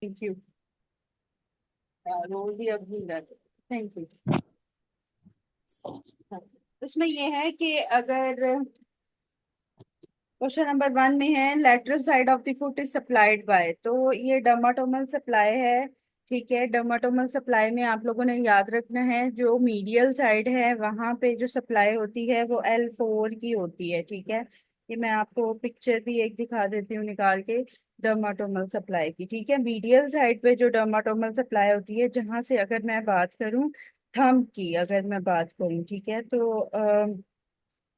Thank you. रोज ही अब thank you. उसमें ये है कि अगर क्वेश्चन नंबर 1 में है lateral side of the foot is supplied by, तो ये डर्माटोमल सप्लाई है। ठीक है, डर्माटोमल सप्लाई में आप लोगों ने याद रखना है जो मीडियल साइड है वहां पे जो सप्लाई होती है वो L4 की होती है। ठीक है, ये मैं आपको पिक्चर भी एक दिखा देती हूँ निकाल के डर्माटोमल सप्लाई की। ठीक है, मीडियल साइड पे जो डर्माटोमल सप्लाई होती है, जहां से अगर मैं बात करूँ थंब की, अगर मैं बात करूँ, ठीक है, तो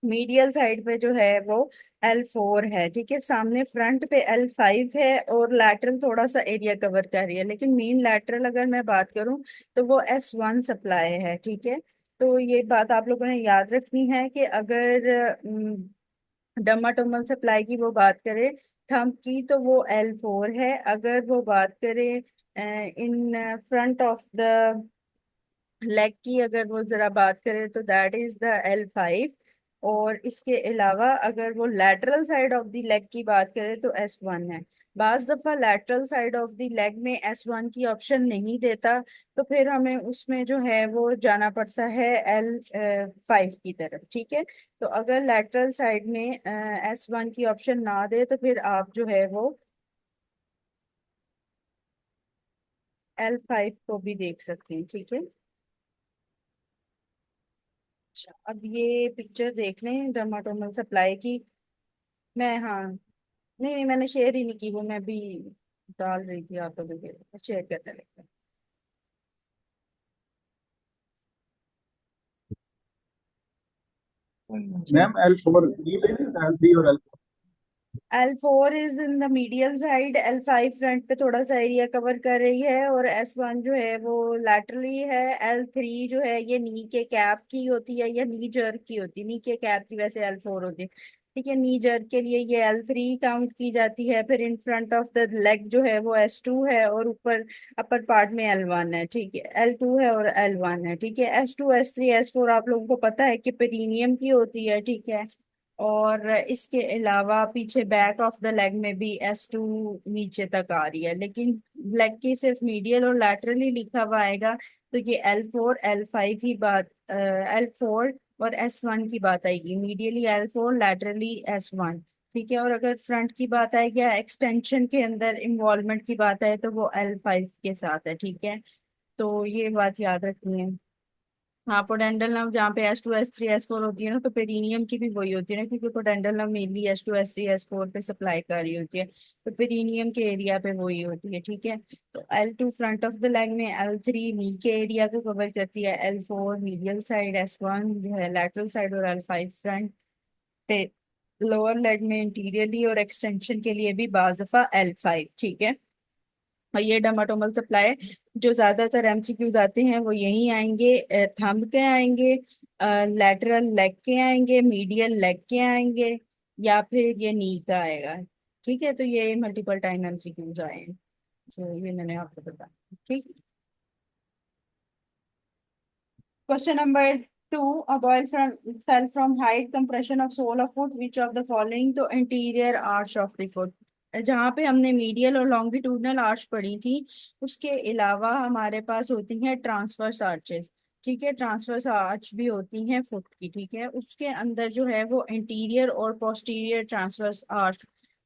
मीडियल साइड पे जो है वो L4 है। ठीक है, सामने फ्रंट पे L5 है और लैटरल थोड़ा सा एरिया कवर कर रही है, लेकिन मेन लैटरल अगर मैं बात करूं तो वो S1 सप्लाई है। ठीक है, तो ये बात आप लोगों ने याद रखनी है कि अगर डर्माटोमल सप्लाई की वो बात करें थंब की तो वो L4 है। अगर वो बात करें in front of the leg की, अगर वो जरा बात करें तो दैट इज द L5। और इसके अलावा अगर वो lateral side of the leg की बात करें तो S1 है। बाज दफा lateral side of the leg में S1 की ऑप्शन नहीं देता, तो फिर हमें उसमें जो है वो जाना पड़ता है L5 की तरफ। ठीक है, तो अगर लैटरल साइड में S1 की ऑप्शन ना दे तो फिर आप जो है वो L5 को भी देख सकते हैं। ठीक है, अच्छा अब ये पिक्चर देख लें डर्माटोमल सप्लाई की। मैं, हाँ, नहीं नहीं, मैंने शेयर ही नहीं की, वो मैं भी डाल रही थी आप लोगों के, शेयर करने लगे। मैम L4 ये भी L3 और L4। L4 is in the medial side, L5 front पे थोड़ा सा एरिया कवर कर रही है और S1 जो है वो लैटरली है। L3 जो है ये नी के कैप की होती है या नी जर्क की होती है, नी के कैप की वैसे L4 होती है। ठीक है, नी जर्क के लिए ये L3 काउंट की जाती है। फिर in front of the leg जो है वो S2 है और ऊपर अपर पार्ट में L1 है। ठीक है, L2 है और L1 है। ठीक है, S2 S3 S4 आप लोगों को पता है कि पेरिनियम की होती है। ठीक है, और इसके अलावा पीछे बैक ऑफ द लेग में भी S2 नीचे तक आ रही है, लेकिन लेग की सिर्फ मीडियल और लैटरली लिखा हुआ आएगा। तो ये L4 L5 ही बात, L4 और S1 की बात आएगी, मीडियली L4 लैटरली S1। ठीक है, और अगर फ्रंट की बात आएगी या एक्सटेंशन के अंदर इन्वॉल्वमेंट की बात आए तो वो L5 के साथ है। ठीक है, तो ये बात याद रखनी है। हाँ, पोडेंडल नर्व जहाँ पे S2 S3 S4 होती है ना, तो पेरिनियम की भी वही होती है ना, क्योंकि pudendal nerve mainly S2 S3 S4 पे सप्लाई कर रही होती है, तो पेरिनियम के एरिया पे वही होती है। ठीक है, तो L2 front of the leg में, L3 नी के एरिया को कवर करती है, L4 मीडियल साइड, S1 जो है लैटरल साइड और L5 फ्रंट पे लोअर लेग में इंटीरियरली और एक्सटेंशन के लिए भी बाज दफा L5। ठीक है, और ये डर्माटोमल सप्लाई जो ज्यादातर एमसीक्यूज आते हैं वो यही आएंगे, थंब के आएंगे, लैटरल लेग के आएंगे, मीडियल लेग के आएंगे, या फिर ये नी का आएगा। ठीक है, तो ये मल्टीपल टाइम एमसीक्यूज आए हैं जो ये मैंने आपको बताया। ठीक, question number 2, a boy fell from height, compression of sole of foot, which of the following, तो interior arch of the foot, जहाँ पे हमने मीडियल और लॉन्गिट्यूडनल आर्च पढ़ी थी उसके अलावा हमारे पास होती हैं ट्रांसवर्स आर्चेस। ठीक है, ट्रांसवर्स आर्च भी होती हैं फुट की। ठीक है, उसके अंदर जो है वो इंटीरियर और पोस्टीरियर ट्रांसवर्स आर्च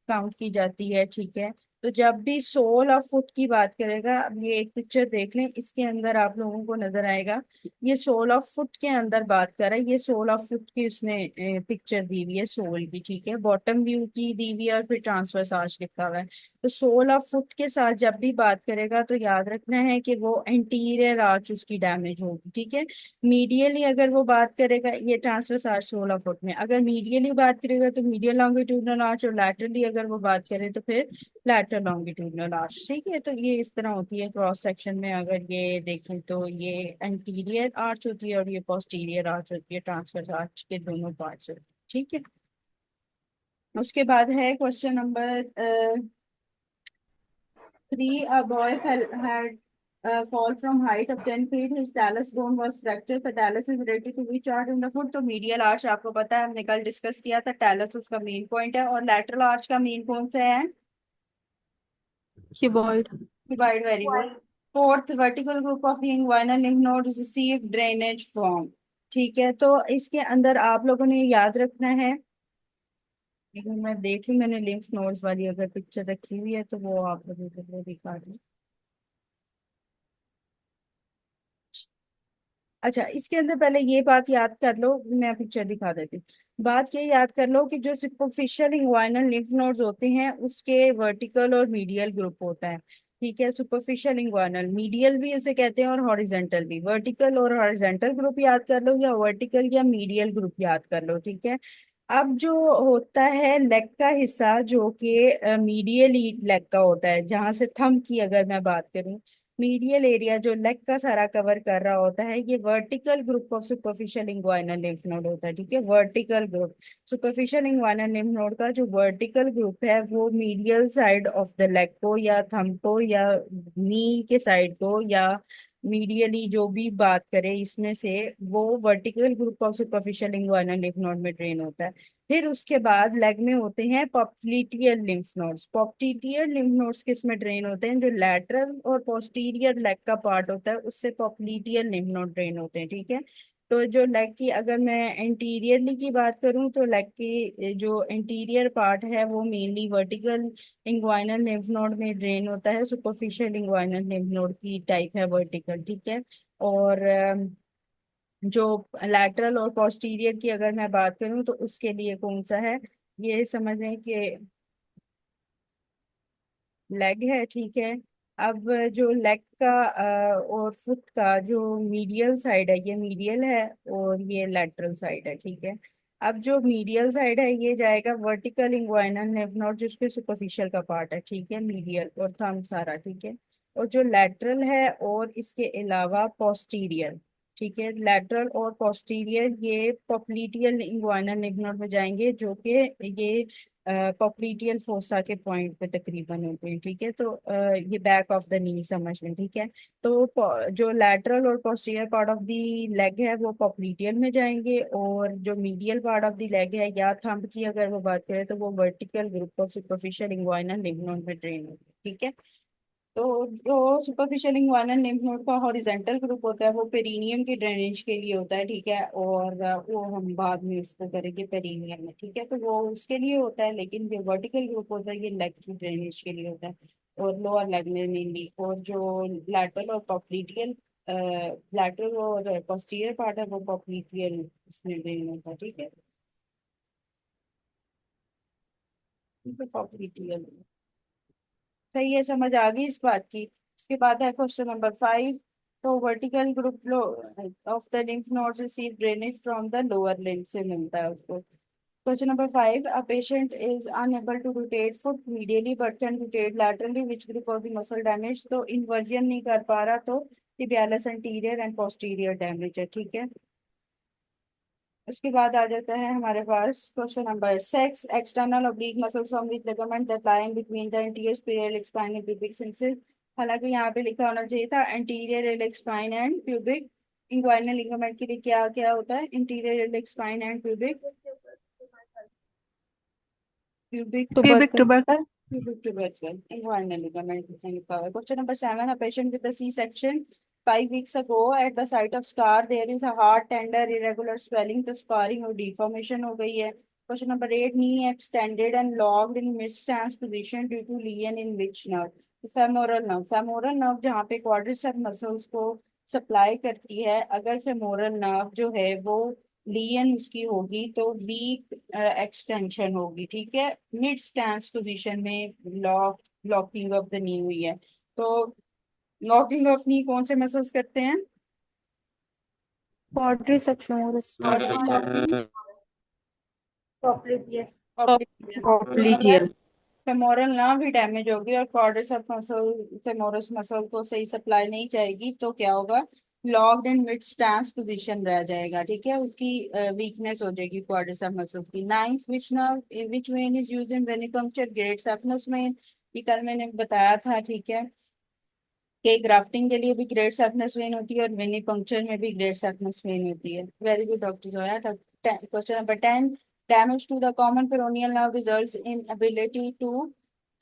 काउंट की जाती है। ठीक है, तो जब भी सोल ऑफ फुट की बात करेगा, अब ये एक पिक्चर देख लें, इसके अंदर आप लोगों को नजर आएगा ये सोल ऑफ फुट के अंदर बात कर रहा है, ये सोल ऑफ फुट की उसने पिक्चर दी हुई है सोल की। ठीक है, बॉटम व्यू की दी हुई है और फिर ट्रांसवर्स आर्च लिखा हुआ है। तो सोल ऑफ फुट के साथ जब भी बात करेगा तो याद रखना है कि वो एंटीरियर आर्च उसकी डैमेज होगी। ठीक है, मीडियली अगर वो बात करेगा, ये transverse arch sole of foot में, अगर मीडियली बात करेगा तो मीडियल लॉन्गिट्यूडनल आर्च, और लैटरली अगर वो बात करे तो फिर लैटरल लॉन्गिट्यूडनल आर्च। ठीक है, तो ये इस तरह होती है क्रॉस सेक्शन में, अगर ये देखें तो ये एंटीरियर आर्च होती है और ये पोस्टीरियर आर्च होती है, ट्रांसवर्स आर्च के दोनों पार्ट्स होते हैं। ठीक है, उसके बाद है question number 3, a boy had fall from height of 10 feet, his talus bone was fractured, the talus is related to which arch in the foot, तो मीडियल आर्च आपको पता है, हमने कल डिस्कस किया था, talus उसका मेन पॉइंट है, और लैटरल आर्च का मेन कौन सा है? Cuboid. Divide, very good. Fourth, vertical group of the inguinal lymph nodes receive drainage from. ठीक है, तो इसके अंदर आप लोगों ने याद रखना है। एक मिनट मैं देख लूं, मैंने लिम्फ नोड्स वाली अगर पिक्चर रखी हुई है तो वो आप लोगों को दिखा दूं। अच्छा, इसके अंदर पहले ये बात याद कर लो, मैं पिक्चर दिखा देती हूँ। बात ये याद कर लो कि जो सुपरफिशियल इंग्वाइनल लिम्फ नोड्स होते हैं उसके वर्टिकल और मीडियल ग्रुप होता है। ठीक है, सुपरफिशियल इंग्वाइनल, मीडियल भी उसे कहते हैं और हॉरिजेंटल भी। वर्टिकल और हॉरिजेंटल ग्रुप याद कर लो, या वर्टिकल या मीडियल ग्रुप याद कर लो। ठीक है, अब जो होता है लेग का हिस्सा जो कि मीडियल लेग का होता है, जहां से थंब की अगर मैं बात करूं, मीडियल एरिया जो लेग का सारा कवर कर रहा होता है, ये vertical group of superficial inguinal lymph node होता है। ठीक है, vertical group superficial inguinal lymph node का जो वर्टिकल ग्रुप है वो medial side of the leg को या थंब को या नी के साइड को या मीडियली जो भी बात करें इसमें से, वो vertical group of superficial inguinal lymph node में ड्रेन होता है। फिर उसके बाद लेग में होते हैं पॉप्टिलियल लिम्फ नोड्स। पॉप्टिलियल लिम्फ नोड्स किस में ड्रेन होते हैं, जो लैटरल और पोस्टीरियर लेग का पार्ट होता है उससे पॉप्टिलियल लिम्फ नोड ड्रेन होते हैं। ठीक है, तो जो लेग की अगर मैं एंटीरियरली की बात करूं तो लेग की जो एंटीरियर पार्ट है वो mainly vertical inguinal lymph node में ड्रेन होता है। सुपरफिशियल इंग्वाइनल लिम्फ नोड की टाइप है वर्टिकल। ठीक है, और जो लैटरल और पोस्टीरियर की अगर मैं बात करूं तो उसके लिए कौन सा है, ये समझ लें कि लेग है। ठीक है, अब जो लेग का और फुट का जो मीडियल साइड है ये मीडियल है और ये लैटरल साइड है। ठीक है, अब जो मीडियल साइड है ये जाएगा वर्टिकल इंग्वाइनल लिम्फ नोड जिसके सुपरफिशियल का पार्ट है। ठीक है, मीडियल और थंब सारा। ठीक है, और जो लैटरल है और इसके अलावा पोस्टीरियर। ठीक है, लैटरल और पोस्टीरियर ये पॉप्लिटियल इंग्वाइनल लिम्फ नोड में जाएंगे जो कि ये पॉप्लिटियल फोसा के पॉइंट पे तकरीबन होते हैं। ठीक है, तो ये बैक ऑफ द नी समझ लें। ठीक है, तो जो लैटरल और posterior part of the leg है वो पॉप्लिटियल में जाएंगे, और जो medial part of the leg है या थंब की अगर वो बात करें तो वो vertical group of superficial inguinal lymph node में ड्रेन होते हैं। ठीक है, तो जो सुपरफिशियल इंग्वाइनल लिम्फ नोड का हॉरिजेंटल ग्रुप होता है वो पेरिनियम की ड्रेनेज के लिए होता है। ठीक है, और वो हम बाद में उसको करेंगे पेरिनियम में। ठीक है, तो वो उसके लिए होता है, लेकिन जो वर्टिकल ग्रुप होता है ये लेग की ड्रेनेज के लिए होता है और लोअर लेग में मेनली। और जो लैटरल और पॉप्लिटियल लैटरल और पोस्टीरियर पार्ट है वो पॉप्लिटियल उसमें ड्रेन होता है। ठीक है, पॉप्लिटियल सही है, समझ आ गई इस बात की। इसके बाद है क्वेश्चन नंबर 5। तो vertical group of the lymph nodes receive drainage from the lower limb से मिलता है उसको। Question number 5, a patient is unable to rotate foot medially but can rotate laterally, which group of the muscle damage. तो inversion नहीं कर पा रहा तो tibialis anterior and posterior damage है। ठीक है, उसके बाद आ जाता है हमारे पास question number 6, external oblique muscles from which ligament that lie in between the anterior spherical spine and pubic symphysis। हालांकि यहाँ पे लिखा होना चाहिए था anterior iliac spine and pubic। Inguinal ligament के लिए क्या क्या होता है, interior iliac spine and pubic pubic Pubic tubercle, tubercle. pubic tubercle inguinal ligament लिखा हुआ है। Question number 7, a patient with a C-section 5 weeks ago at the site of scar there is a hard tender irregular swelling, तो scarring और deformation हो गई है। Question number 8, knee extended and locked in mid stance position due to lesion in which nerve। Femoral nerve, femoral nerve जहाँ पे quadricep muscles को supply करती है, अगर फेमोरल नर्व जो है वो लियन उसकी होगी तो वीक एक्सटेंशन होगी। ठीक है, मिड स्टैंस पोजीशन में लॉकिंग ऑफ द नी हुई है। तो लॉकिंग ऑफ नी कौन से मसल्स करते हैं, quadriceps femoris, Popliteal. Femoral nerve भी डैमेज होगी और क्वाड्रिसेप मसल फेमोरस मसल को सही सप्लाई नहीं जाएगी तो क्या होगा, locked and mid stance position रह जाएगा। ठीक है, उसकी वीकनेस हो जाएगी क्वाड्रिसेप मसल्स की। Ninth, which nerve which vein is used in venipuncture, great saphenous vein. ये कल मैंने बताया था। ठीक है, कि ग्राफ्टिंग के लिए भी ग्रेट सेफनस वेन होती है और वेनिपंक्चर में भी ग्रेट सेफनस वेन होती है। Very good doctor Zoya. Question number 10, damage to the common peroneal nerve results in ability to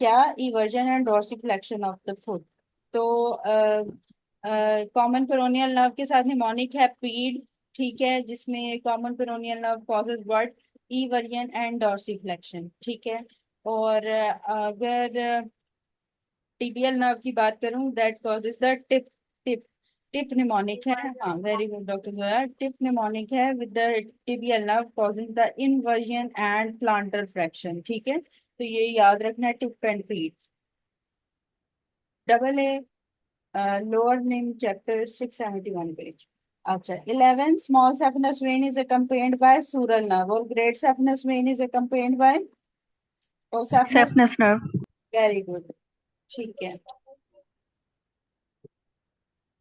क्या, eversion and dorsiflexion of the foot. तो कॉमन पेरोनियल नर्व के साथ निमोनिक है पीड, ठीक है, जिसमें common peroneal nerve causes what, eversion and dorsiflexion, ठीक है। और अगर टिबियल नर्व की बात करूं, that causes the TIP TIP TIP mnemonic है, हाँ very good doctor Zoya, tip mnemonic है with the tibial nerve causing the inversion and planter fraction, ठीक है। तो ये याद रखना है, tip and feet. Double A, lower limb chapter 671 page. अच्छा, 11 small saphenous vein is accompanied by sural nerve और great saphenous vein is accompanied by और saphenous, Saphenous nerve. Very good, ठीक है।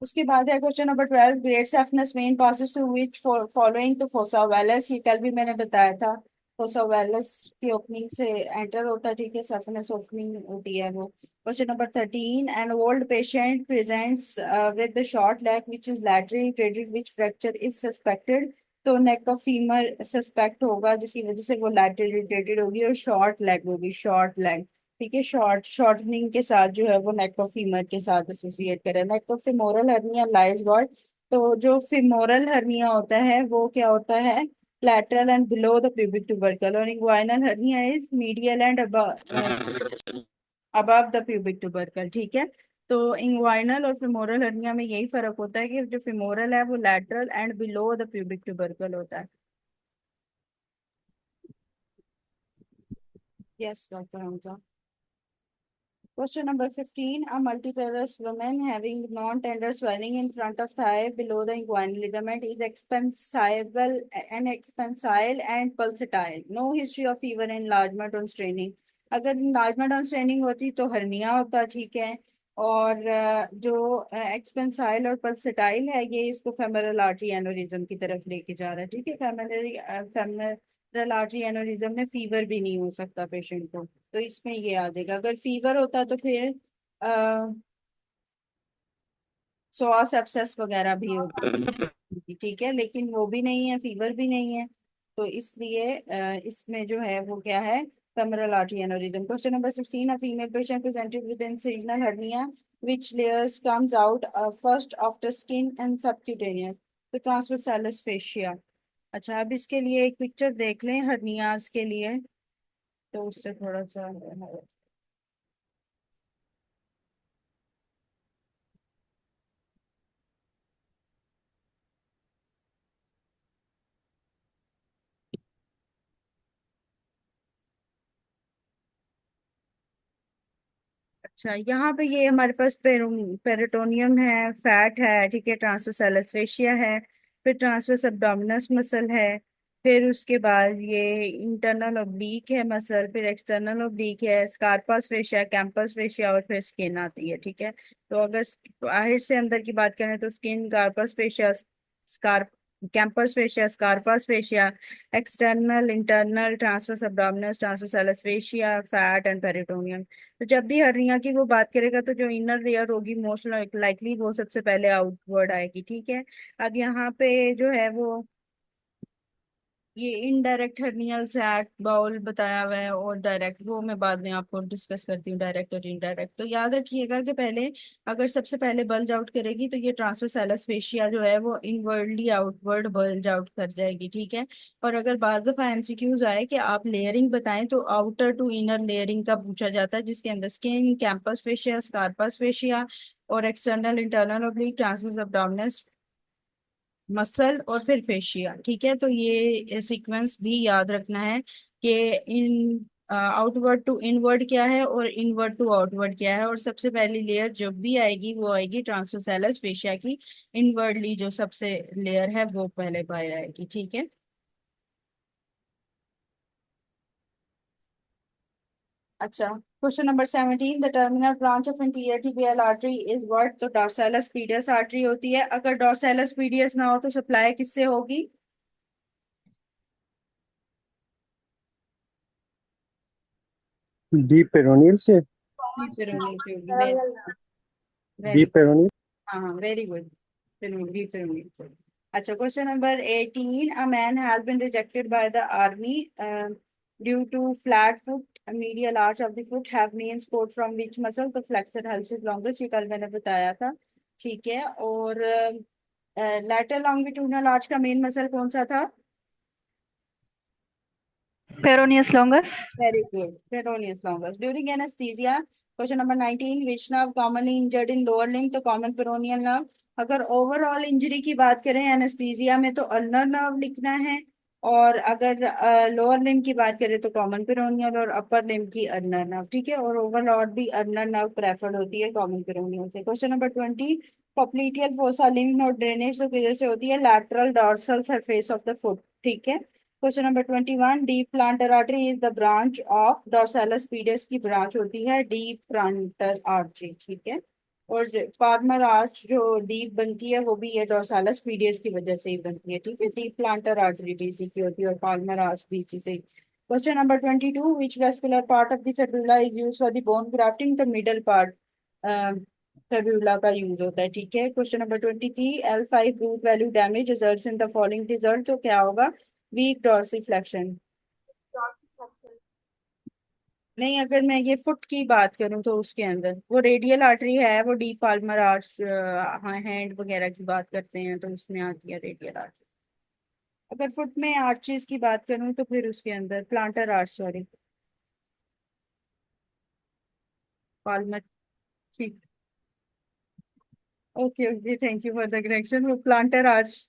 उसके बाद है question number 12, great saphenous vein passes through which following, तो fossa ovalis, ये कल भी मैंने बताया था, फोसा ओवैलस की ओपनिंग से एंटर होता है, ठीक है, सैफनस ओपनिंग होती है वो। Question number 13, an old patient presents with the short leg which is laterally rotated which fracture is suspected, तो नेक ऑफ फीमर सस्पेक्ट होगा जिसकी वजह से वो लैटरली रोटेटेड होगी और शॉर्ट लेग होगी, शॉर्ट लेग, ठीक है। शॉर्टनिंग के साथ जो है वो नेक ऑफ फीमर के साथ एसोसिएट करें। Neck of femoral hernia lies what, तो जो फिमोरल हर्निया होता है वो क्या होता है, lateral and below the pubic tubercle, और inguinal hernia is medial and above the pubic tubercle, ठीक है। तो इंग्वाइनल और फिमोरल हर्निया में यही फर्क होता है कि जो फिमोरल है वो lateral and below the pubic tubercle होता है। Yes doctor Hamza. Question number 15. A multiparous woman having non-tender swelling in front of thigh below the inguinal ligament is expansile and pulsatile. No history of fever, enlargement on straining. अगर enlargement on straining होती तो hernia होता, ठीक है। और जो एक्सपेंसाइल और pulsatile है ये इसको फेमरल आर्टरी एनोरिज्म की तरफ लेके जा रहा है, ठीक है। फेमरल आर्टरी एनोरिज्म में फीवर भी नहीं हो सकता पेशेंट को, तो इसमें ये आ जाएगा। अगर फीवर होता तो फिर सॉस एब्सेस वगैरह भी होती, ठीक है, लेकिन वो भी नहीं है, फीवर भी नहीं है, तो इसलिए इसमें जो है वो क्या है, femoral artery aneurysm। Question number 16, a female patient presented with incisional hernia which layers comes out first after skin and subcutaneous, तो transversalis fascia। अच्छा, अब इसके लिए एक पिक्चर देख लें हर्नियाज के लिए, तो उससे थोड़ा सा, अच्छा यहाँ पे ये हमारे पास पेरिटोनियम है, फैट है, ठीक है, ट्रांसवर्स एलोफेशिया है, फिर ट्रांसवर्स एब्डोमिनस मसल है, फिर उसके बाद ये इंटरनल ओब्लीक है मसल, फिर एक्सटर्नल ओब्लीक है, स्कारपास फेशिया, कैंपस फेशिया, और फिर स्किन आती है, ठीक है। तो अगर बाहर से अंदर की बात करें तो skin, Camper's fascia, scar Camper's fascia, Scarpa's fascia, external, internal, transversus abdominis, transversalis fascia, fat and peritoneum. तो जब भी हर्निया की वो बात करेगा तो जो इनर लेयर होगी मोस्ट लाइकली वो सबसे पहले आउटवर्ड आएगी, ठीक है। अब यहाँ पे जो है वो ये इनडायरेक्ट हर्नियल सैक बाउल बताया हुआ है, और डायरेक्ट वो मैं बाद में आपको डिस्कस करती हूँ, डायरेक्ट और इनडायरेक्ट। तो याद रखिएगा कि पहले अगर सबसे पहले बल्ज आउट करेगी तो ये ट्रांसवर्स फेशिया जो है वो इनवर्डली आउटवर्ड बल्ज आउट कर जाएगी, ठीक है। और अगर बार दफा एमसीक्यूज आए कि आप लेयरिंग बताएं तो आउटर टू इनर लेयरिंग का पूछा जाता है, जिसके अंदर स्किन, कैंपस फेशिया, स्कारपस फेशिया, और external, internal oblique, transverse abdominis muscle, और फिर फेशिया, ठीक है। तो ये सीक्वेंस भी याद रखना है कि इन आउटवर्ड टू इनवर्ड क्या है और इनवर्ड टू आउटवर्ड क्या है, और सबसे पहली लेयर जब भी आएगी वो आएगी ट्रांसवर्सैलस फेशिया की, इनवर्डली जो सबसे लेयर है वो पहले बाहर आएगी, ठीक है। अच्छा, question number 17, the terminal branch of interior tibial artery is what, तो डॉर्सैलस पीडियस आर्टरी होती है। अगर डॉर्सैलस पीडियस ना हो तो सप्लाई किससे होगी, डीप पेरोनियल से। पेरोनियल से होगी, वेरी वेरी, डीप पेरोनियल। हाँ हाँ वेरी गुड, पेरोनियल पेरोनियल से। अच्छा, question number 18, a man has been rejected by the army due to flat foot medial arch of the foot have main support from which muscle, तो flexor helps is longest, ये कल मैंने बताया था। ठीक है, और lateral longitudinal arch का मेन मसल कौन सा था? Peroneus longus. Very good. Peroneus longus. During anesthesia, question number 19, which nerve commonly injured in lower limb? तो common peroneal nerve। अगर ओवरऑल इंजरी की बात करें एनेस्थीसिया में तो अल्नर नर्व लिखना है, और अगर लोअर लिम्ब की बात करें तो कॉमन पेरोनियल, और अपर लिम्ब की अल्नर नर्व। ठीक है, और ओवरऑल भी अल्नर नर्व प्रेफर्ड होती है कॉमन पेरोनियल से। Question number 20, popliteal fossa lymph node drainage तो किधर से होती है? Lateral dorsal surface of the foot. ठीक है। Question number 21, deep plantar artery is the branch of dorsalis pedis की ब्रांच होती है डीप प्लांटर आर्टरी। ठीक है, और पार्मर आर्च जो डीप बनती है वो भी ये डॉर्सैलस पीडियस की वजह से ही बनती है। ठीक है, डीप प्लांटर आर्टरी डीसी की होती है और पार्मर आर्च डीसी से। Question number 22, which vascular part of the fibula is use for the bone grafting? The middle part fibula का यूज होता है। ठीक है। Question number 23, L5 root value damage results in the following result, तो क्या होगा? Weak dorsiflexion. नहीं, अगर मैं ये फुट की बात करूं तो उसके अंदर वो रेडियल आर्टरी है, वो डीप पाल्मर आर्च, हैंड वगैरह की बात करते हैं तो उसमें आती है रेडियल आर्च। अगर फुट में आर्चेस की बात करूं तो फिर उसके अंदर प्लांटर आर्च, सॉरी, पाल्मर। ठीक। Okay okay, thank you for the correction. वो प्लांटर आर्च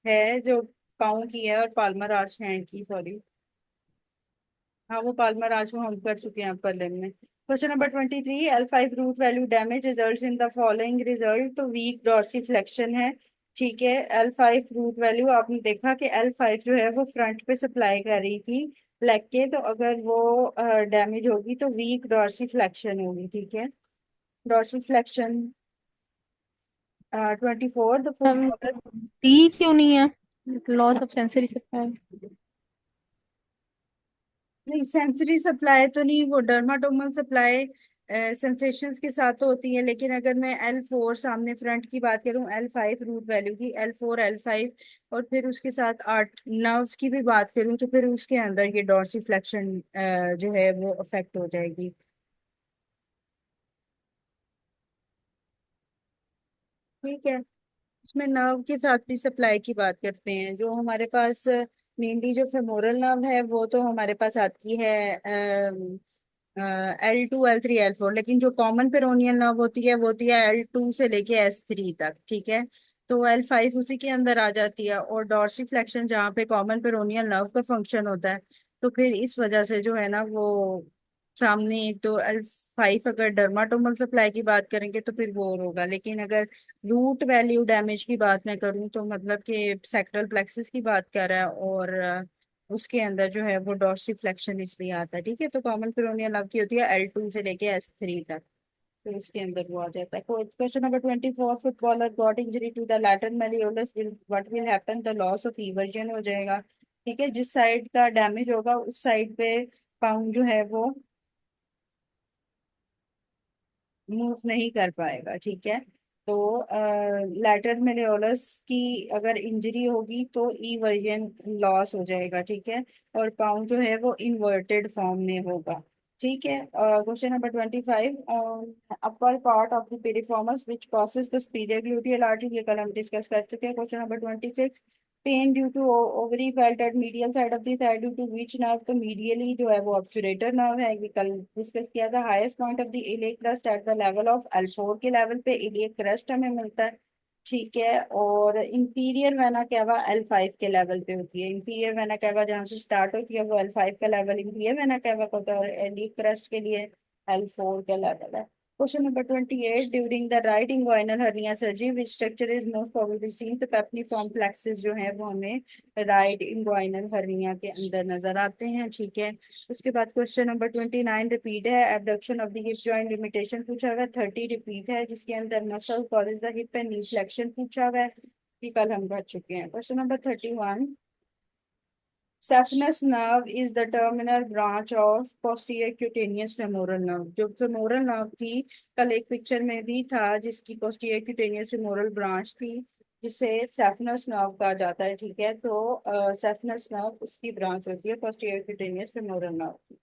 है जो पाँव की है, और पाल्मर आर्च हैंड की, सॉरी। हाँ, वो पाल्मर आज वो हम कर चुके हैं अपर लिम्ब में। Question number 23, L5 root value damage results in the following result, तो वीक डॉर्सिफ्लेक्शन है। ठीक है, L5 रूट वैल्यू आपने देखा कि L5 जो है वो फ्रंट पे सप्लाई कर रही थी लेग के, तो अगर वो डैमेज होगी तो वीक डॉर्सिफ्लेक्शन होगी। ठीक है, dorsiflexion. 24, the foot ma'am bowler. D क्यों नहीं है? Loss of sensory supply. नहीं, सेंसरी सप्लाई तो नहीं, वो डर्माटोमल सप्लाई सेंसेशंस के साथ तो होती है, लेकिन अगर मैं L4 सामने फ्रंट की बात करूं, L5 रूट वैल्यू की, L4 L5, और फिर उसके साथ 8 नर्व्स की भी बात करूं तो फिर उसके अंदर ये डॉर्सिफ्लेक्शन जो है वो अफेक्ट हो जाएगी। ठीक है, उसमें नर्व के साथ भी सप्लाई की बात करते हैं। जो हमारे पास मेनली जो फेमोरल नर्व है वो तो हमारे पास आती है L2 L3 L4, लेकिन जो कॉमन पेरोनियल नर्व होती है वो होती है L2 से लेके S3 तक। ठीक है, तो L5 उसी के अंदर आ जाती है, और डॉर्सिफ्लेक्शन जहाँ पे कॉमन पेरोनियल नर्व का फंक्शन होता है, तो फिर इस वजह से जो है ना वो सामने एक तो L5, अगर डर्माटोमल सप्लाई की बात करेंगे तो फिर वो और होगा, लेकिन अगर रूट वैल्यू डैमेज की बात मैं करूँ तो मतलब कि सेक्टल प्लेक्सिस की बात कर रहा है, और उसके अंदर जो है वो डॉर्सिफ्लेक्शन इसलिए आता है। ठीक है, तो कॉमन पेरोनियल नर्व की होती है L2 से लेके S3 तक, तो उसके अंदर वो आ जाता है। Question number 24, footballer got injury to the lateral malleolus, what will happen? The loss of eversion हो जाएगा। ठीक है, जिस साइड का डैमेज होगा उस साइड पे पाउंड जो है वो मूव नहीं कर पाएगा। ठीक है, तो लैटरल मेनियोलस की अगर इंजरी होगी तो ई वर्जन लॉस हो जाएगा। ठीक है, और पाउंड जो है वो इन्वर्टेड फॉर्म में होगा। ठीक है, question number 25, upper part of the piriformis which passes the superior gluteal artery, ये कल हम डिस्कस कर चुके हैं। Question number 26, pain due to ovary felt at medial side of the thigh due to which nerve, तो medially जो है वो ऑब्चुरेटर नर्व है, ये कल डिस्कस किया था। Highest point of the iliac crust at the level of L4 के लेवल पे इलियक क्रस्ट हमें मिलता है। ठीक है, और इंफीरियर वेना कैवा L5 के लेवल पे होती है। इंफीरियर वेना कैवा जहाँ से स्टार्ट होती है वो L5 का लेवल इंफीरियर वेना कैवा का होता है, और इलियक क्रस्ट के लिए L4 का लेवल है। Question number 28, during the right inguinal hernia surgery which structure is most probably seen, तो पेप्निफॉर्म प्लेक्सिस जो है वो हमें राइट इंग्वाइनल हर्निया के अंदर नजर आते हैं। ठीक है, उसके बाद क्वेश्चन नंबर 29 रिपीट है, abduction of the hip joint limitation पूछा हुआ है। 30 रिपीट है जिसके अंदर muscle causes the hip and knee flexion पूछा हुआ है, कि कल हम कर चुके हैं। Question number 31, Saphenous nerve is the terminal branch of posterior cutaneous femoral nerve, जो femoral nerve थी, कल एक पिक्चर में भी था जिसकी posterior cutaneous femoral branch थी, जिसे सेफनस नर्व कहा जाता है, ठीक है। तो सेफनस नर्व उसकी ब्रांच होती है पोस्टीरियर क्यूटेनियस फेमोरल नर्व की।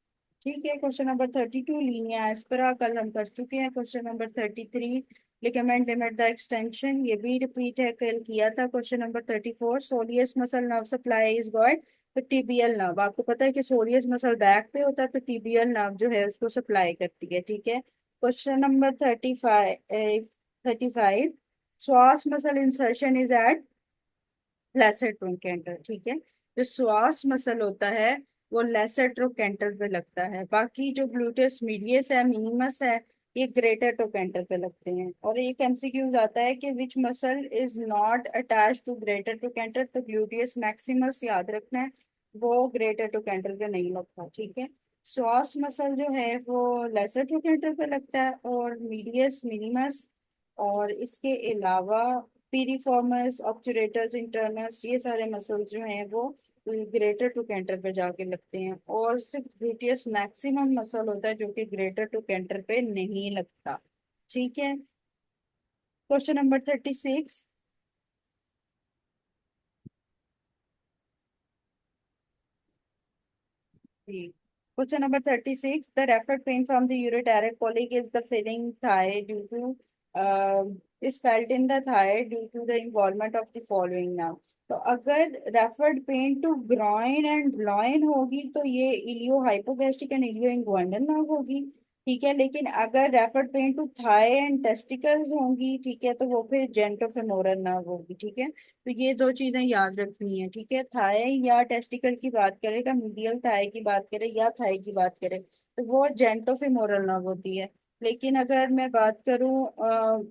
ठीक है, क्वेश्चन नंबर 32 लीनिया एस्पेरा कल हम कर चुके हैं। Question number 33 ligament limit the extension, ये भी रिपीट है, कल किया था। Question number 34 soleus muscle nerve supply is God, तो टीबीएल नर्व, आपको पता है कि सोलियस मसल बैक पे होता है, तो टीबीएल नर्व जो है उसको सप्लाई करती है, ठीक है। Question number 35 psoas muscle insertion is at lesser trochanter, ठीक है। जो श्वास मसल होता है वो लेसर ट्रोकेंटर पे लगता है, बाकी जो ग्लूटेस मीडियस है, मिनिमस है, ये ग्रेटर ट्रोकेंटर पे लगते हैं। और एक एमसीक्यूज आता है कि which muscle is not attach to greater trochanter, तो ग्लूटियस मैक्सिमस याद रखना है, वो ग्रेटर ट्रोकेंटर पे नहीं लगता, ठीक है। श्वास मसल जो है वो लेसर ट्रोकेंटर पे लगता है, और मीडियस मिनिमस, और इसके अलावा पीरिफॉर्मस, ऑब्चुरेटर्स, इंटरनस, ये सारे मसल्स जो हैं वो ग्रेटर टू कैंटर पे जाके लगते हैं, और सिर्फ ग्लूटियस मैक्सिमम मसल होता है जो कि ग्रेटर टू कैंटर पे नहीं लगता, ठीक है। Question number 36, question number 36. The referred pain from the ureteric colic is the filling thigh due to is felt in the thigh due to the involvement of the following now. तो अगर referred pain to groin and loin होगी तो ये iliohypogastric and इलियो इंग्वाइनल nerve होगी, ठीक है। लेकिन अगर referred pain to thigh and testicles होंगी, ठीक है, तो वो फिर जेंटोफेमोरल नर्व होगी, ठीक है। तो ये दो चीजें याद रखनी है, ठीक है। थाई या टेस्टिकल की बात करेगा, मीडियल थाई की बात करे या थाई की बात करे, तो वो जेंटोफिमोरल नर्व होती है। लेकिन अगर मैं बात करूं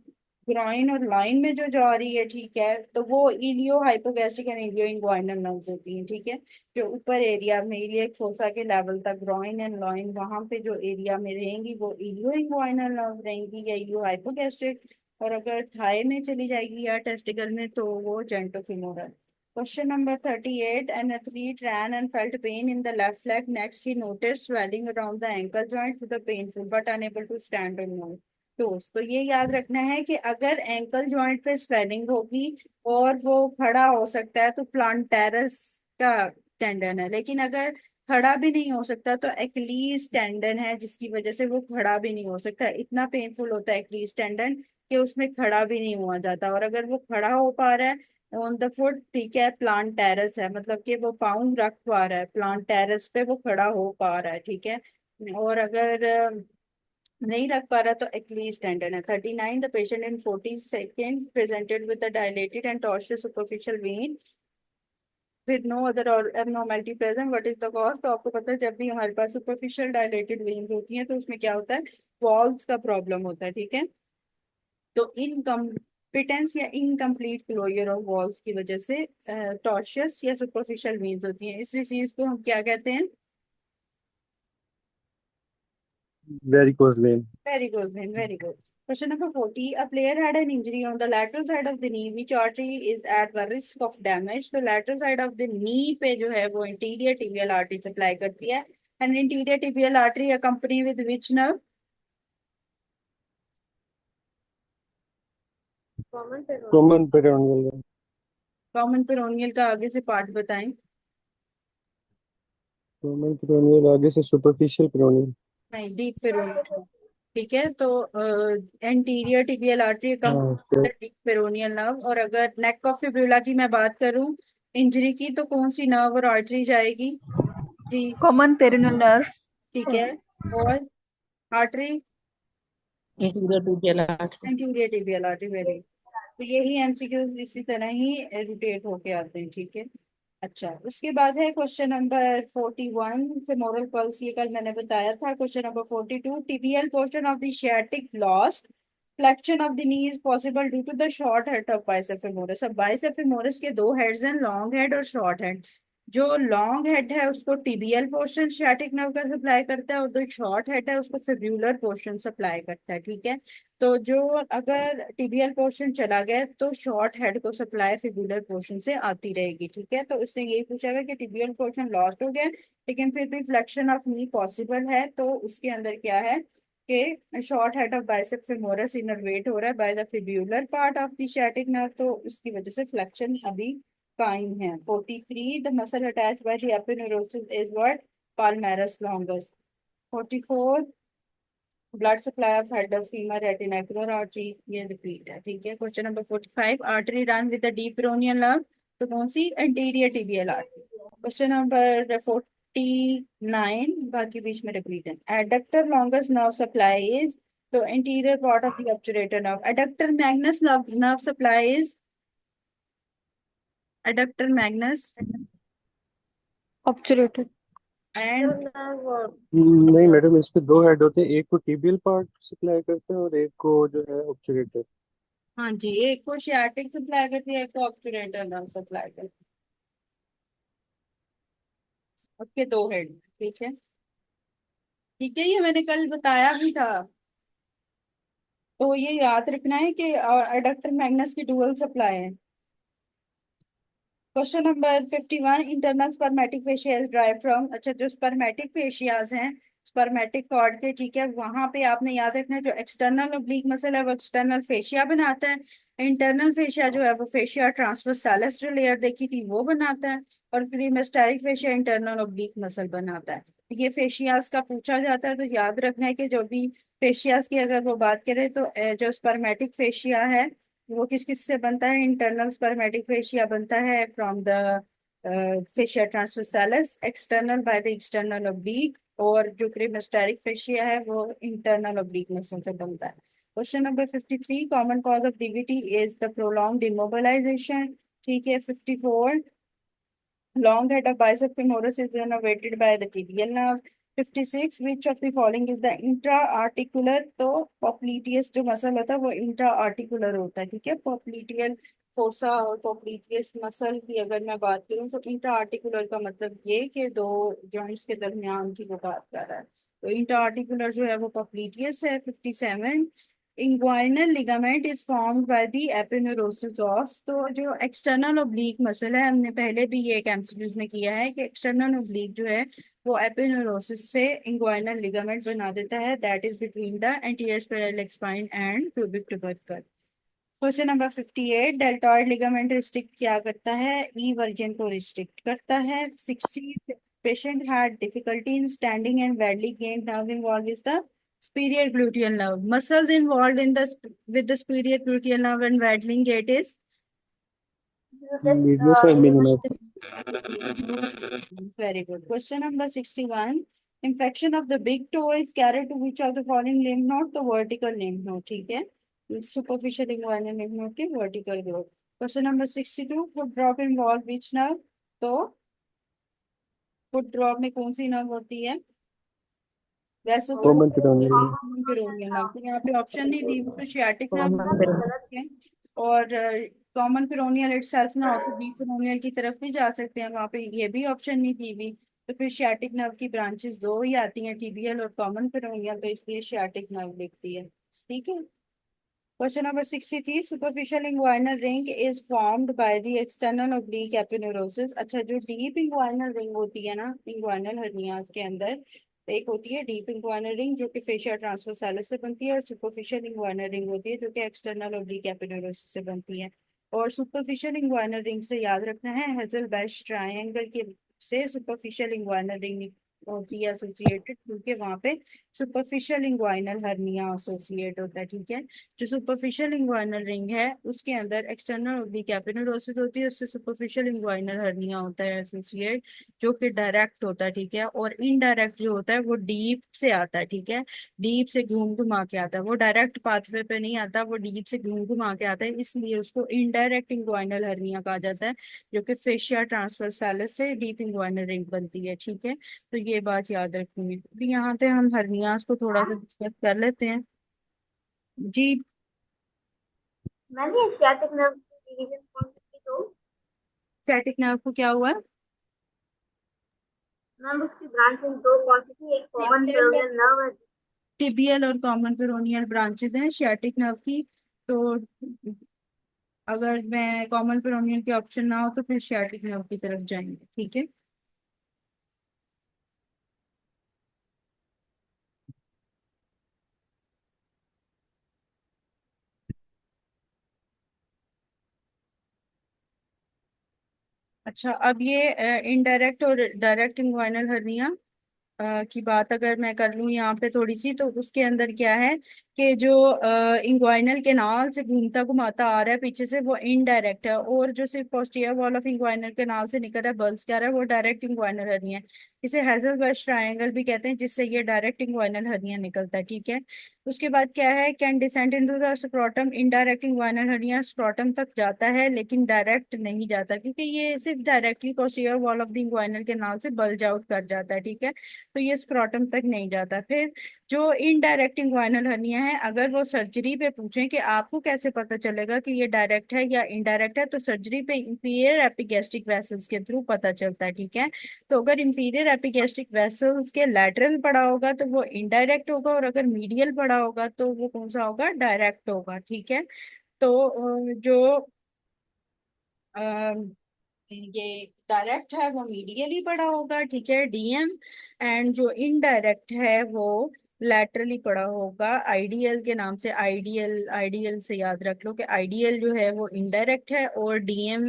ग्राइन और लाइन में जो जा रही है, ठीक है, तो वो iliohypogastric and इलियो inguinal nerves होती हैं, ठीक है। जो ऊपर एरिया में इलियक फोसा के लेवल तक ग्राइन एंड लाइन, वहां पे जो एरिया में रहेंगी वो इलियो इंग्वाइनल नर्व रहेंगी या इलियो हाइपोगैस्ट्रिक, और अगर थाई में चली जाएगी या टेस्टिकल में तो वो जेंटोफिमोरल। Question number 38. An athlete ran and felt pain in the left leg. Next, he noticed swelling around the ankle joint with the painful but unable to stand or move. तो ये याद रखना है कि अगर एंकल जॉइंट पे swelling होगी और वो खड़ा हो सकता है तो प्लांटेरस का टेंडन है, लेकिन अगर खड़ा भी नहीं हो सकता तो एक्लीज टेंडन है, जिसकी वजह से वो खड़ा भी नहीं हो सकता। इतना पेनफुल होता है एक्लीज टेंडन कि उसमें खड़ा भी नहीं हुआ जाता, और अगर वो खड़ा हो पा रहा है ऑन द फुट, ठीक है, प्लांट टेरेस है, मतलब कि वो पाँव रख पा रहा है प्लांट टेरेस पे, वो खड़ा हो पा रहा है, ठीक है। और अगर नहीं रख पा रहा तो एक्लीज टेंडन है। 39 the patient in 40 second presented with the dilated and tortuous superficial vein with no other abnormality present, what is the cause. तो आपको पता है जब भी हमारे पास सुपरफिशियल डायलेटेड वेन्स होती हैं तो उसमें क्या होता है, वॉल्स का प्रॉब्लम होता है, ठीक है। तो इनकम्पिटेंस या इनकम्प्लीट क्लोजर ऑफ वॉल्स की वजह से टॉर्शियस या सुपरफिशियल वेन्स होती हैं। इस डिजीज को हम क्या कहते हैं, varicose vein. Very good man, very good. Question number 40. A player had an injury on the lateral side of the knee. Which artery is at the risk of damage? तो lateral side of the knee पे जो है वो interior tibial artery supply करती है। And interior tibial artery accompany with which nerve? Common peroneal. Common peroneal का आगे से पार्ट बताएं। कॉमन पेरोनियल आगे से सुपरफिशियल पेरोनियल। नहीं, डीप पेरोनियल, ठीक है। तो एंटीरियर टिबियल आर्टरी हाँ फिर डीप पेरोनियल नर्व। और अगर नेक ऑफ फिब्रिला की मैं बात करूं इंजरी की, तो कौन सी नर्व और आर्टरी जाएगी जी, कॉमन पेरिनल नर्व। ठीक है। और artery interior tibial artery. Anterior tibial artery, very. तो यही एमसीक्यूज इसी तरह ही रोटेट होके आते हैं, ठीक है। अच्छा, उसके बाद है क्वेश्चन नंबर 41 फेमोरल पल्स, ये कल मैंने बताया था। Question number 42 tibial portion of the sciatic lost, flexion of the knee is possible due to the short head of bicep femoris. अब बाइसेप फेमोरस के दो हेड्स हैं, लॉन्ग हेड और शॉर्ट हेड। जो लॉन्ग हेड है उसको टिबियल पोर्शन sciatic नर्व का सप्लाई करता है, और जो शॉर्ट हेड है उसको फिब्यूलर पोर्शन सप्लाई करता है, ठीक है। तो जो अगर टिबियल पोर्शन चला गया तो शॉर्ट हेड को सप्लाई फिबुलर पोर्शन से आती रहेगी, ठीक है। तो इसने यही पूछा है कि टिबियल पोर्शन लॉस्ट हो गया लेकिन फिर भी फ्लेक्शन ऑफ नी पॉसिबल है, तो उसके अंदर क्या है के short head of bicep femoris innervate हो रहा है by the fibular part of the sciatic nerve, तो उसकी वजह से फ्लेक्शन अभी कायम है। 43 the muscle attached by the aponeurosis is what? palmaris longus। 44 blood supply of head of femur retinacular artery, ये रिपीट है, ठीक है। Question number 45 artery run with the deep peroneal nerve, तो कौन सी? Anterior tibial artery. Question number 49 बाकी बीच में रिपीट है। Adductor longest nerve supply is, तो interior part of the obturator nerve. Adductor magnus nerve supply is, adductor Magnus ऑब्चुरेटेड। And नहीं madam, इस पे दो हेड होते हैं, एक को टीबियल पार्ट सप्लाई करते हैं और एक को जो है ऑब्चुरेटर। हाँ जी, एक को शियाटिक सप्लाई करती है, एक को ऑब्चुरेटर नर्व सप्लाई करती है। उसके दो हेड, ठीक है। ठीक है, ये मैंने कल बताया भी था, तो ये याद रखना है कि एडक्टर मैग्नस की डुअल सप्लाई है। Question number 51 internal spermatic fascia drive from, अच्छा जो स्पर्मेटिक फेशियाज हैं स्पर्मेटिक कॉर्ड के, ठीक है, वहां पे आपने याद रखना है जो एक्सटर्नल ओब्लिक मसल है वो एक्सटर्नल फेशिया बनाता है। इंटरनल फेशिया जो है वो फेशिया ट्रांसवर्सालिस जो लेयर देखी थी वो बनाता है। और cremasteric fascia internal oblique muscle बनाता है। ये फेशियाज का पूछा जाता है, तो याद रखना है कि जो भी फेशियाज की अगर वो बात करें तो जो स्पर्मेटिक फेशिया है वो किस किस से बनता है? इंटरनल स्पर्मेटिक फेशिया बनता है from the fascia ट्रांसवर्सालिस, external bye the external oblique, और जो क्रीमेस्टेरिक फेशिया है वो इंटरनल ओब्लिक मसल से बनता है। Question number 53 common cause of DVT is the prolonged immobilisation, ठीक है। 54 long head of bicep femoris is innervated by the tibial nerve। 56 which of the following is the intra-articular, तो popliteus जो muscle होता है वो इंट्रा-आर्टिकुलर होता है, ठीक है। popliteal फोसा और popliteus मसल की अगर मैं बात करूं तो इंट्रा-आर्टिकुलर का मतलब ये कि दो जॉइंट्स के दरमियान की वो बात कर रहा है, तो इंट्रा-आर्टिकुलर जो है वो popliteus है। 57 inguinal ligament is formed by the aponeurosis of, तो जो एक्सटर्नल ओब्लिक मसल है, हमने पहले भी ये एक एमसीक्यूज में किया है कि एक्सटर्नल ओब्लिक जो है वो एपिन्यूरोसिस से इंग्वाइनल लिगामेंट बना देता है, that is between the anterior spinal spine and pubic tubercle. Question number 58 deltoid ligament restrict क्या करता है? ई वर्जन को रिस्ट्रिक्ट करता है। 60 patient had difficulty in standing and badly gained nerve involve is the superior gluteal nerve, muscles involved in the with the superior gluteal nerve and waddling gait is medius और minimus. very good। Question number 61 infection of the big toe is carried to which of the following lymph node? तो vertical lymph node, ठीक है। superficial inguinal lymph node के vertical growth। Question number 62 foot drop involve which nerve? तो foot drop में कौन सी nerve होती है? वैसे तो कॉमन पिरोनियल। पेरोनियल नर्व, तो यहाँ पे ऑप्शन नहीं दी, तो शियाटिक नर्व है। और कॉमन पेरोनियल इटसेल्फ ना हो तो डीप पेरोनियल की तरफ भी जा सकते हैं, वहां पे ये भी ऑप्शन नहीं दी हुई। तो फिर शियाटिक नर्व की ब्रांचेस दो ही आती हैं, टीबियल और कॉमन पेरोनियल, तो इसलिए शियाटिक नर्व लिखती है, ठीक है। Question number 63 superficial inguinal ring is formed by the external oblique aponeurosis, अच्छा जो डीप इंग्वाइनल रिंग होती है ना इंग्वाइनल हर्नियाज के अंदर, तो एक होती है डीप इंग्वाइनल रिंग जो कि फेशिया ट्रांसवर्सालिस से बनती है, और सुपरफिशियल इंग्वाइनल रिंग होती है जो कि एक्सटर्नल ओब्लिक एपिन्यूरोसिस से बनती है। और सुपरफिशियल इंग्वाइनल रिंग से याद रखना है हेजल बैश ट्रायंगल के से सुपरफिशियल इंग्वाइनल रिंग होती है एसोसिएटेड, क्योंकि वहां पे सुपरफिशियल इंग्वाइनल हर्निया एसोसिएट होता है, ठीक है। जो सुपरफिशियल इंग्वाइनल रिंग है उसके अंदर एक्सटर्नल ओब्लिक एपिन्यूरोसिस होती है, उससे सुपरफिशियल इंग्वाइनल हर्निया होता है एसोसिएट, जो कि डायरेक्ट होता है, ठीक है। और इनडायरेक्ट जो होता है वो डीप से आता है, ठीक है। डीप से घूम घुमा के आता है, वो डायरेक्ट पाथवे पे नहीं आता, वो डीप से घूम घुमा के आता है, इसलिए उसको इनडायरेक्ट इंग्वाइनल हर्निया कहा जाता है, जो कि फेशिया ट्रांसवर्सालिस से डीप इंग्वाइनल रिंग बनती है, ठीक है। तो ये बात याद रखनी है। अभी यहाँ पे हम हर्नियास को थोड़ा सा डिस्कस कर लेते हैं जी। मैंने एशियाटिक नर्व की डिवीजन कौन सी थी तो? स्टैटिक नर्व को क्या हुआ? मैम उसकी ब्रांचेस दो कौन सी थी? एक कॉमन पेरोनियल नर्व है। टिबियल और कॉमन पेरोनियल ब्रांचेस हैं शियाटिक नर्व की, तो अगर मैं कॉमन पेरोनियल के ऑप्शन ना हो तो फिर शियाटिक नर्व की तरफ जाएंगे, ठीक है। अच्छा, अब ये इनडायरेक्ट और डायरेक्ट इंग्वाइनल हर्निया की बात अगर मैं कर लूँ यहाँ पे थोड़ी सी, तो उसके अंदर क्या है कि जो इंग्वाइनल केनाल से घूमता घुमाता आ रहा है पीछे से, वो इनडायरेक्ट है, और जो सिर्फ posterior wall of inguinal canal से निकल रहा है, बल्ज क्या रहा है, वो डायरेक्ट इंग्वाइनल हर्निया है। इसे हेजलबर्ग ट्रायंगल भी कहते हैं, जिससे ये डायरेक्ट इंग्वाइनल हर्निया निकलता है। ठीक है। उसके बाद क्या है, can descend into the scrotum, indirect inguinal hernia scrotum तक जाता है लेकिन डायरेक्ट नहीं जाता, क्योंकि ये सिर्फ directly posterior wall of the inguinal canal से बल्ज आउट कर जाता है। ठीक है। तो ये स्क्रोटम तक नहीं जाता। फिर जो इनडायरेक्ट इंग्वाइनल हर्निया है, अगर वो सर्जरी पे पूछें कि आपको कैसे पता चलेगा कि ये डायरेक्ट है या इनडायरेक्ट है, तो सर्जरी पे इंफीरियर एपिगैस्ट्रिक वेसल्स के थ्रू पता चलता है। ठीक है। तो अगर इंफीरियर एपिगैस्ट्रिक वेसल्स के लैटरल पड़ा होगा तो वो इनडायरेक्ट होगा, और अगर मीडियल पड़ा होगा तो वो कौन सा होगा, डायरेक्ट होगा। ठीक है। तो जो ये डायरेक्ट है वो मीडियली पड़ा होगा। ठीक है, डीएम। एंड जो इनडायरेक्ट है वो लैटरली पड़ा होगा, आइडियल के नाम से। आइडियल, आइडियल से याद रख लो कि आइडियल जो है वो इनडायरेक्ट है, और डीएम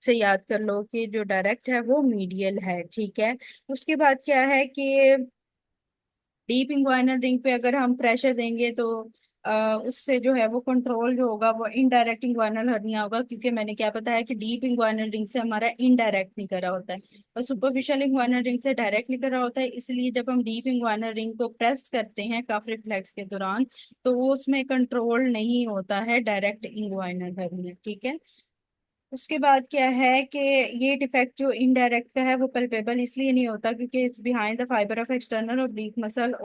से याद कर लो कि जो डायरेक्ट है वो मीडियल है। ठीक है। उसके बाद क्या है कि डीप इंग्वाइनल रिंग पे अगर हम प्रेशर देंगे तो उससे जो है वो कंट्रोल जो होगा वो इनडायरेक्ट इंग्वाइनल हर्निया होगा, क्योंकि मैंने क्या पता है कि डीप इंग्वाइनल रिंग से हमारा इनडायरेक्ट नहीं करा होता है, और सुपरफिशियल इंग्वाइनल रिंग से डायरेक्ट नहीं करा होता है। इसलिए जब हम डीप इंग्वाइनल रिंग को प्रेस करते हैं कफ रिफ्लेक्स के दौरान, तो वो उसमें कंट्रोल नहीं होता है डायरेक्ट इंग्वाइनल हर्निया। ठीक है। उसके बाद क्या है कि ये डिफेक्ट जो इनडायरेक्ट का है वो पल्पेबल इसलिए नहीं होता क्योंकि it's behind the fibre of external और ब्रीफ मसल